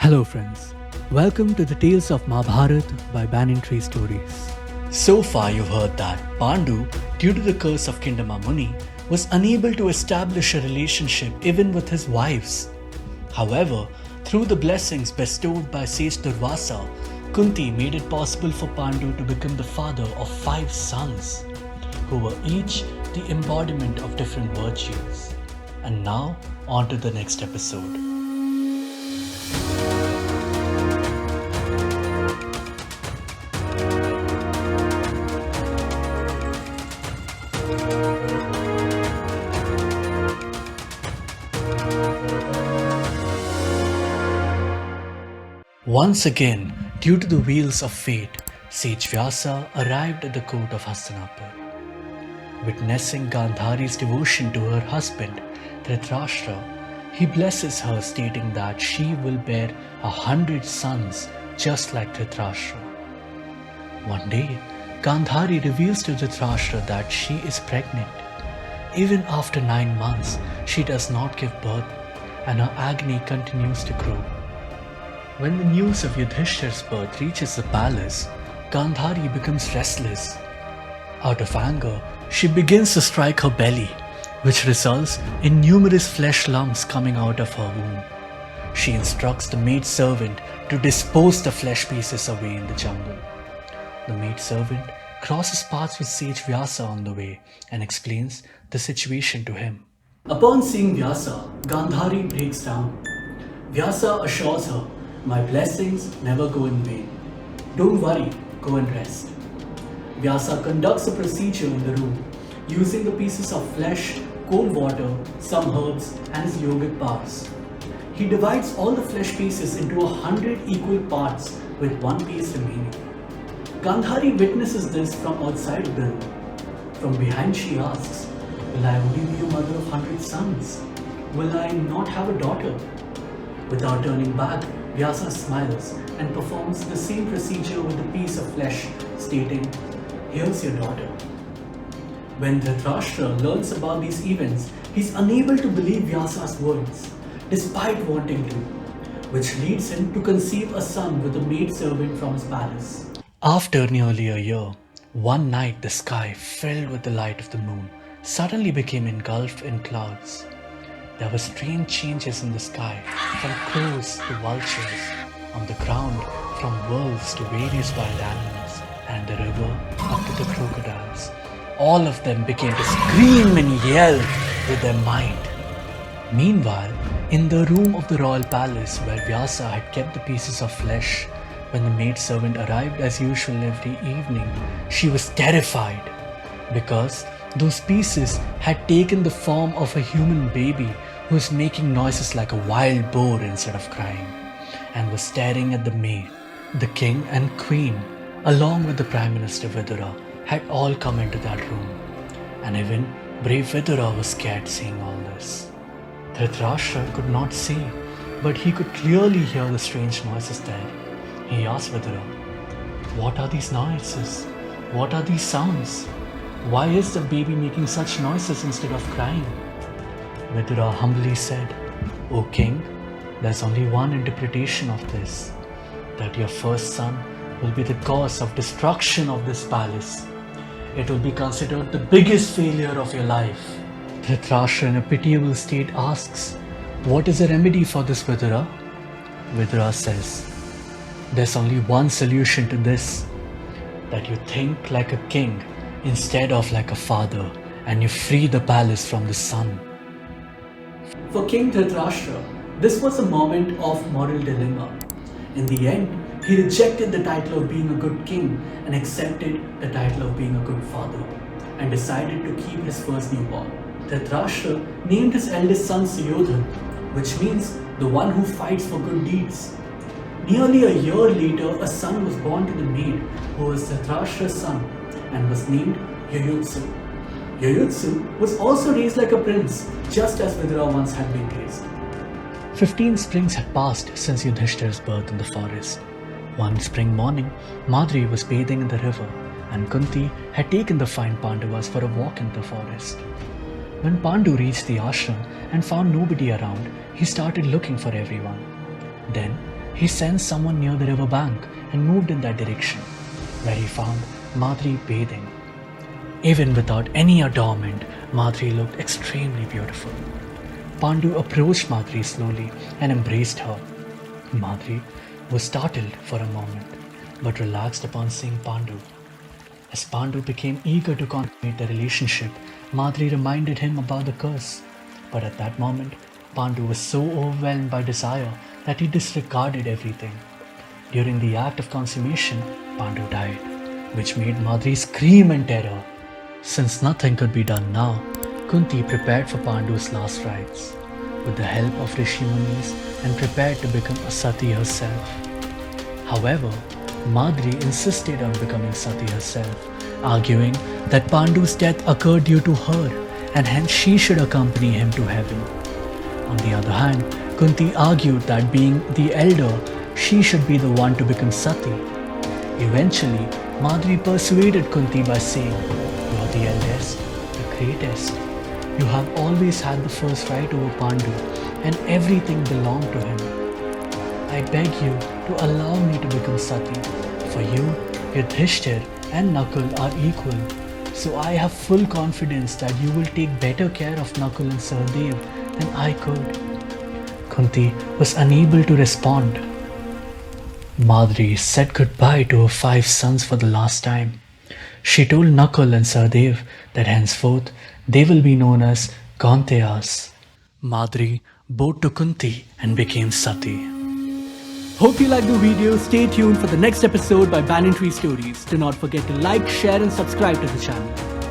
Hello friends, welcome to the Tales of Mahabharata by Banyan Tree Stories. So far you've heard that Pandu, due to the curse of Kindama Muni, was unable to establish a relationship even with his wives. However, through the blessings bestowed by sage Durvasa, Kunti made it possible for Pandu to become the father of 5 sons, who were each the embodiment of different virtues. And now, on to the next episode. Once again, due to the wheels of fate, Sage Vyasa arrived at the court of Hastinapur. Witnessing Gandhari's devotion to her husband, Dhritarashtra, he blesses her, stating that she will bear 100 sons just like Dhritarashtra. One day, Gandhari reveals to Dhritarashtra that she is pregnant. Even after 9 months, she does not give birth, and her agony continues to grow. When the news of Yudhishthir's birth reaches the palace, Gandhari becomes restless. Out of anger, she begins to strike her belly, which results in numerous flesh lumps coming out of her womb. She instructs the maidservant to dispose the flesh pieces away in the jungle. The maidservant crosses paths with Sage Vyasa on the way and explains the situation to him. Upon seeing Vyasa, Gandhari breaks down. Vyasa assures her, "My blessings never go in vain. Don't worry, go and rest." Vyasa conducts a procedure in the room, using the pieces of flesh, cold water, some herbs and his yogic powers. He divides all the flesh pieces into 100 equal parts with one piece remaining. Gandhari witnesses this from outside the room. From behind she asks, "Will I only be a mother of 100 sons? Will I not have a daughter?" Without turning back, Vyasa smiles and performs the same procedure with a piece of flesh, stating, "Here's your daughter." When Dhritarashtra learns about these events, he is unable to believe Vyasa's words, despite wanting to, which leads him to conceive a son with a maidservant from his palace. After nearly a year, one night the sky, filled with the light of the moon, suddenly became engulfed in clouds. There were strange changes in the sky, from crows to vultures, on the ground from wolves to various wild animals, and the river up to the crocodiles. All of them began to scream and yell with their might. Meanwhile, in the room of the royal palace where Vyasa had kept the pieces of flesh, when the maidservant arrived as usual every evening, she was terrified because those pieces had taken the form of a human baby who was making noises like a wild boar instead of crying, and was staring at the maid. The king and queen, along with the Prime Minister Vidura, had all come into that room, and even brave Vidura was scared seeing all this. Dhritarashtra could not see, but he could clearly hear the strange noises there. He asked Vidura, "What are these noises? What are these sounds? Why is the baby making such noises instead of crying?" Vidura humbly said, "O king, there's only one interpretation of this, that your first son will be the cause of destruction of this palace. It will be considered the biggest failure of your life." Dhritarashtra in a pitiable state asks, "What is the remedy for this, Vidura?" Vidura says, "There's only one solution to this, that you think like a king instead of like a father, and you free the palace from the sun." For King Dhritarashtra, this was a moment of moral dilemma. In the end, he rejected the title of being a good king and accepted the title of being a good father, and decided to keep his first newborn. Dhritarashtra named his eldest son Suyodhan, which means the one who fights for good deeds. Nearly a year later, a son was born to the maid who was Dhritarashtra's son and was named Yuyutsu. Yuyutsu was also raised like a prince, just as Vidura once had been raised. 15 springs had passed since Yudhishthir's birth in the forest. One spring morning, Madri was bathing in the river, and Kunti had taken the fine Pandavas for a walk in the forest. When Pandu reached the ashram and found nobody around, he started looking for everyone. Then, He sensed someone near the river bank and moved in that direction, where he found Madri bathing. Even without any adornment, Madri looked extremely beautiful. Pandu approached Madri slowly and embraced her. Madri was startled for a moment, but relaxed upon seeing Pandu. As Pandu became eager to consummate the relationship, Madri reminded him about the curse. But at that moment, Pandu was so overwhelmed by desire that he disregarded everything. During the act of consummation, Pandu died, which made Madri scream in terror. Since nothing could be done now, Kunti prepared for Pandu's last rites with the help of Rishi Munis and prepared to become a sati herself. However, Madri insisted on becoming sati herself, arguing that Pandu's death occurred due to her and hence she should accompany him to heaven. On the other hand, Kunti argued that being the elder, she should be the one to become sati. Eventually, Madri persuaded Kunti by saying, "You are the eldest, the greatest. You have always had the first right over Pandu and everything belonged to him. I beg you to allow me to become sati. For you, Yudhishthir and Nakul are equal. So I have full confidence that you will take better care of Nakul and Sahadev than I could." Kunti was unable to respond. Madri said goodbye to her 5 sons for the last time. She told Nakul and Sahadev that henceforth they will be known as Kaunteyas. Madri bowed to Kunti and became sati. Hope you liked the video. Stay tuned for the next episode by Banyan Stories. Do not forget to like, share and subscribe to the channel.